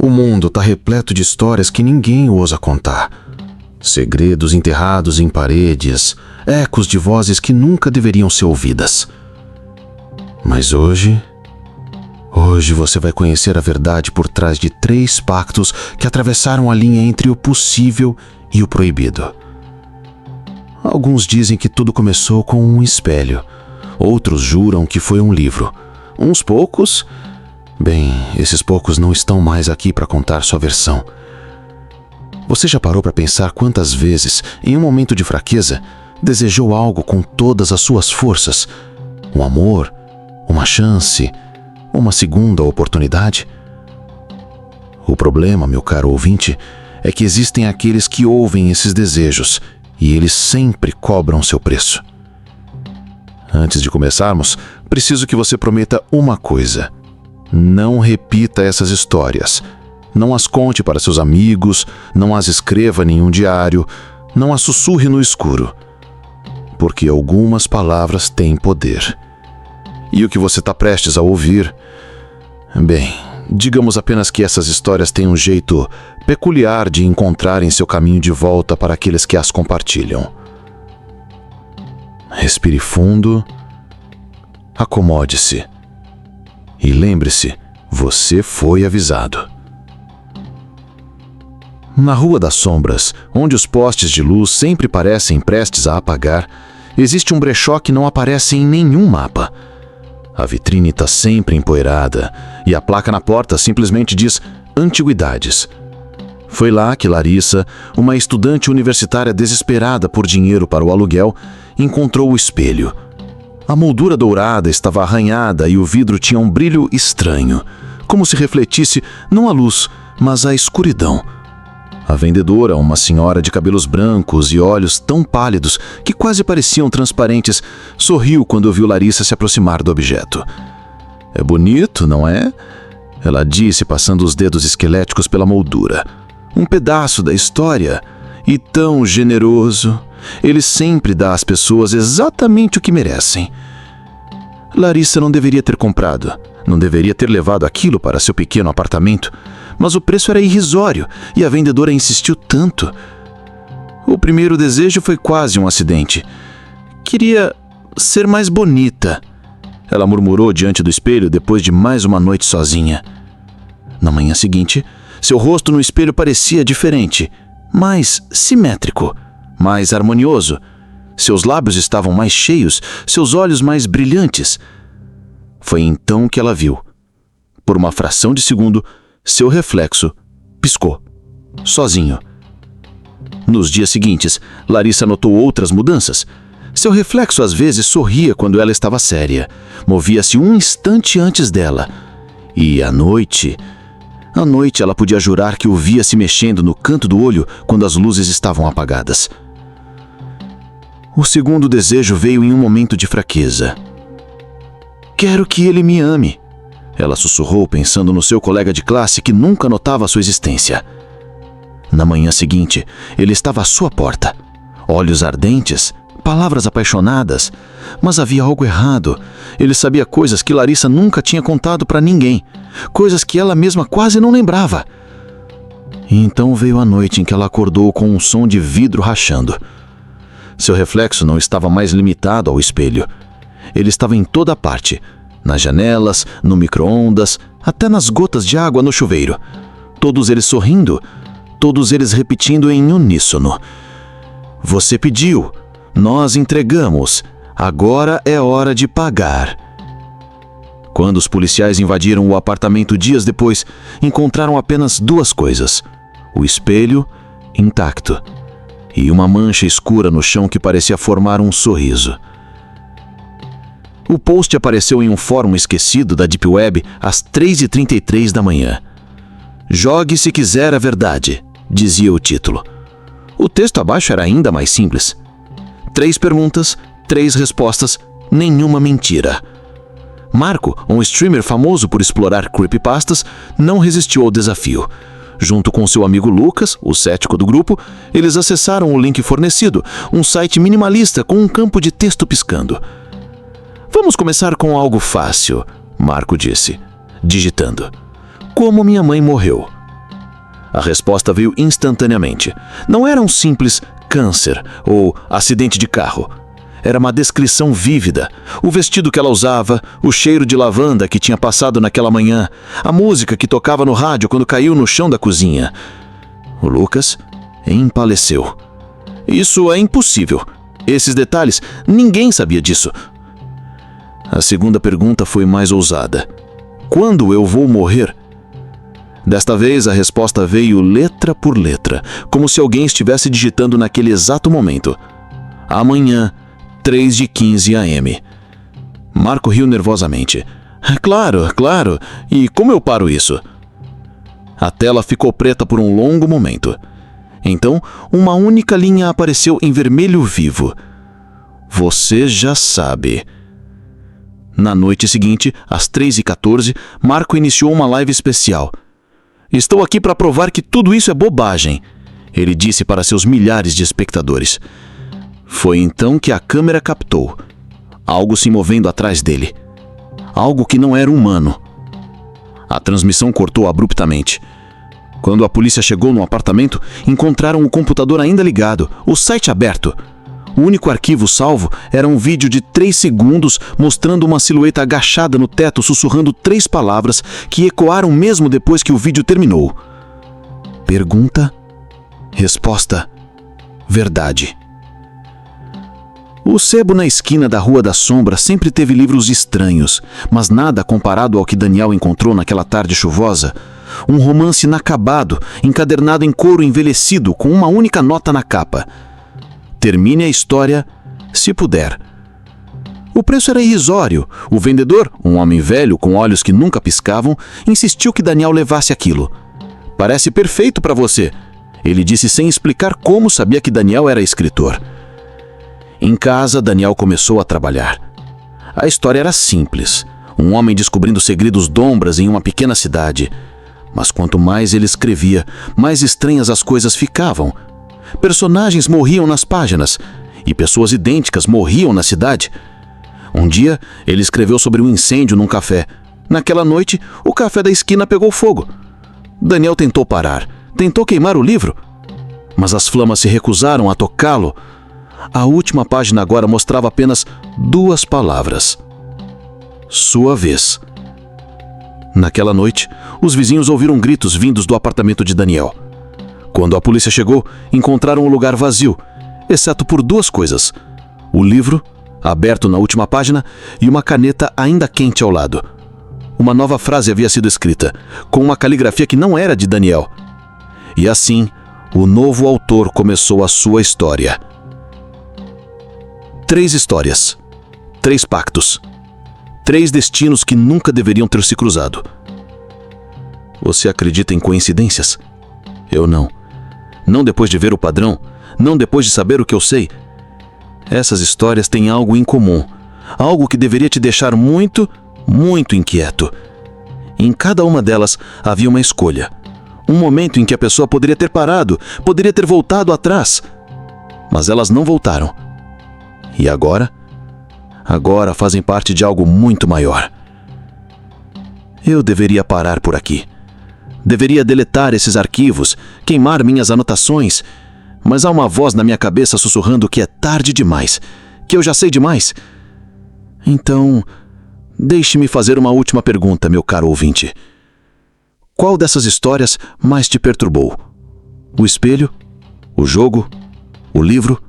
O mundo está repleto de histórias que ninguém ousa contar. Segredos enterrados em paredes, ecos de vozes que nunca deveriam ser ouvidas. Mas hoje você vai conhecer a verdade por trás de 3 pactos que atravessaram a linha entre o possível e o proibido. Alguns dizem que tudo começou com um espelho. Outros juram que foi um livro. Uns poucos... Bem, esses poucos não estão mais aqui para contar sua versão. Você já parou para pensar quantas vezes, em um momento de fraqueza, desejou algo com todas as suas forças? Um amor, uma chance, uma segunda oportunidade? O problema, meu caro ouvinte, é que existem aqueles que ouvem esses desejos e eles sempre cobram seu preço. Antes de começarmos, preciso que você prometa uma coisa. Não repita essas histórias. Não as conte para seus amigos, não as escreva em nenhum diário, não as sussurre no escuro. Porque algumas palavras têm poder. E o que você está prestes a ouvir... Bem, digamos apenas que essas histórias têm um jeito peculiar de encontrarem seu caminho de volta para aqueles que as compartilham. Respire fundo, acomode-se e lembre-se, você foi avisado. Na Rua das Sombras, onde os postes de luz sempre parecem prestes a apagar, existe um brechó que não aparece em nenhum mapa. A vitrine está sempre empoeirada e a placa na porta simplesmente diz Antiguidades. Foi lá que Larissa, uma estudante universitária desesperada por dinheiro para o aluguel, encontrou o espelho. A moldura dourada estava arranhada e o vidro tinha um brilho estranho, como se refletisse não a luz, mas a escuridão. A vendedora, uma senhora de cabelos brancos e olhos tão pálidos que quase pareciam transparentes, sorriu quando viu Larissa se aproximar do objeto. "É bonito, não é?" ela disse, passando os dedos esqueléticos pela moldura. "Um pedaço da história. E tão generoso. Ele sempre dá às pessoas exatamente o que merecem." Larissa não deveria ter comprado, não deveria ter levado aquilo para seu pequeno apartamento, mas o preço era irrisório e a vendedora insistiu tanto. O primeiro desejo foi quase um acidente. Queria ser mais bonita, ela murmurou diante do espelho depois de mais uma noite sozinha. Na manhã seguinte, seu rosto no espelho parecia diferente, mais simétrico, mais harmonioso. Seus lábios estavam mais cheios, seus olhos mais brilhantes. Foi então que ela viu. Por uma fração de segundo, seu reflexo piscou, sozinho. Nos dias seguintes, Larissa notou outras mudanças. Seu reflexo às vezes sorria quando ela estava séria, movia-se um instante antes dela. E à noite ela podia jurar que o via se mexendo no canto do olho quando as luzes estavam apagadas. O segundo desejo veio em um momento de fraqueza. "Quero que ele me ame", ela sussurrou, pensando no seu colega de classe que nunca notava sua existência. Na manhã seguinte, ele estava à sua porta. Olhos ardentes, palavras apaixonadas, mas havia algo errado. Ele sabia coisas que Larissa nunca tinha contado para ninguém, coisas que ela mesma quase não lembrava. E então veio a noite em que ela acordou com um som de vidro rachando. Seu reflexo não estava mais limitado ao espelho. Ele estava em toda parte, nas janelas, no micro-ondas, até nas gotas de água no chuveiro. Todos eles sorrindo, todos eles repetindo em uníssono: "Você pediu, nós entregamos, agora é hora de pagar." Quando os policiais invadiram o apartamento dias depois, encontraram apenas 2 coisas: o espelho intacto e uma mancha escura no chão que parecia formar um sorriso. O post apareceu em um fórum esquecido da Deep Web às 3h33 da manhã. "Jogue se quiser a verdade", dizia o título. O texto abaixo era ainda mais simples. 3 perguntas, 3 respostas, nenhuma mentira. Marco, um streamer famoso por explorar creepypastas, não resistiu ao desafio. Junto com seu amigo Lucas, o cético do grupo, eles acessaram o link fornecido, um site minimalista com um campo de texto piscando. "Vamos começar com algo fácil", Marco disse, digitando. "Como minha mãe morreu." A resposta veio instantaneamente. Não era um simples câncer ou acidente de carro. Era uma descrição vívida. O vestido que ela usava, o cheiro de lavanda que tinha passado naquela manhã, a música que tocava no rádio quando caiu no chão da cozinha. O Lucas empaleceu. Isso é impossível. Esses detalhes, ninguém sabia disso. A segunda pergunta foi mais ousada. Quando eu vou morrer? Desta vez a resposta veio letra por letra, como se alguém estivesse digitando naquele exato momento. Amanhã, 3h15 AM. Marco riu nervosamente. Claro, claro. E como eu paro isso? A tela ficou preta por um longo momento. Então, uma única linha apareceu em vermelho vivo. Você já sabe. Na noite seguinte, às 3h14, Marco iniciou uma live especial. Estou aqui para provar que tudo isso é bobagem, ele disse para seus milhares de espectadores. Foi então que a câmera captou algo se movendo atrás dele. Algo que não era humano. A transmissão cortou abruptamente. Quando a polícia chegou no apartamento, encontraram o computador ainda ligado, o site aberto. O único arquivo salvo era um vídeo de 3 segundos mostrando uma silhueta agachada no teto sussurrando 3 palavras que ecoaram mesmo depois que o vídeo terminou. Pergunta, resposta, verdade. O sebo na esquina da Rua da Sombra sempre teve livros estranhos, mas nada comparado ao que Daniel encontrou naquela tarde chuvosa. Um romance inacabado, encadernado em couro envelhecido com uma única nota na capa. Termine a história, se puder. O preço era irrisório. O vendedor, um homem velho com olhos que nunca piscavam, insistiu que Daniel levasse aquilo. Parece perfeito para você, ele disse sem explicar como sabia que Daniel era escritor. Em casa, Daniel começou a trabalhar. A história era simples. Um homem descobrindo segredos dombras em uma pequena cidade. Mas quanto mais ele escrevia, mais estranhas as coisas ficavam. Personagens morriam nas páginas e pessoas idênticas morriam na cidade. Um dia, ele escreveu sobre um incêndio num café. Naquela noite, o café da esquina pegou fogo. Daniel tentou parar, tentou queimar o livro, mas as flamas se recusaram a tocá-lo. A última página agora mostrava apenas 2 palavras. Sua vez. Naquela noite, os vizinhos ouviram gritos vindos do apartamento de Daniel. Quando a polícia chegou, encontraram o lugar vazio, exceto por 2 coisas: o livro, aberto na última página, e uma caneta ainda quente ao lado. Uma nova frase havia sido escrita, com uma caligrafia que não era de Daniel. E assim, o novo autor começou a sua história. 3 histórias, 3 pactos, 3 destinos que nunca deveriam ter se cruzado. Você acredita em coincidências? Eu não. Não depois de ver o padrão, não depois de saber o que eu sei. Essas histórias têm algo em comum, algo que deveria te deixar muito, muito inquieto. Em cada uma delas havia uma escolha, um momento em que a pessoa poderia ter parado, poderia ter voltado atrás. Mas elas não voltaram. E agora? Agora fazem parte de algo muito maior. Eu deveria parar por aqui. Deveria deletar esses arquivos, queimar minhas anotações, mas há uma voz na minha cabeça sussurrando que é tarde demais, que eu já sei demais. Então, deixe-me fazer uma última pergunta, meu caro ouvinte. Qual dessas histórias mais te perturbou? O espelho? O jogo? O livro?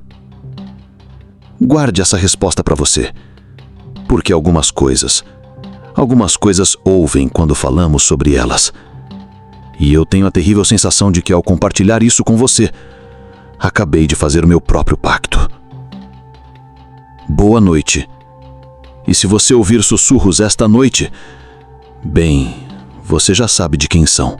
Guarde essa resposta para você, porque algumas coisas ouvem quando falamos sobre elas. E eu tenho a terrível sensação de que ao compartilhar isso com você, acabei de fazer o meu próprio pacto. Boa noite. E se você ouvir sussurros esta noite, bem, você já sabe de quem são.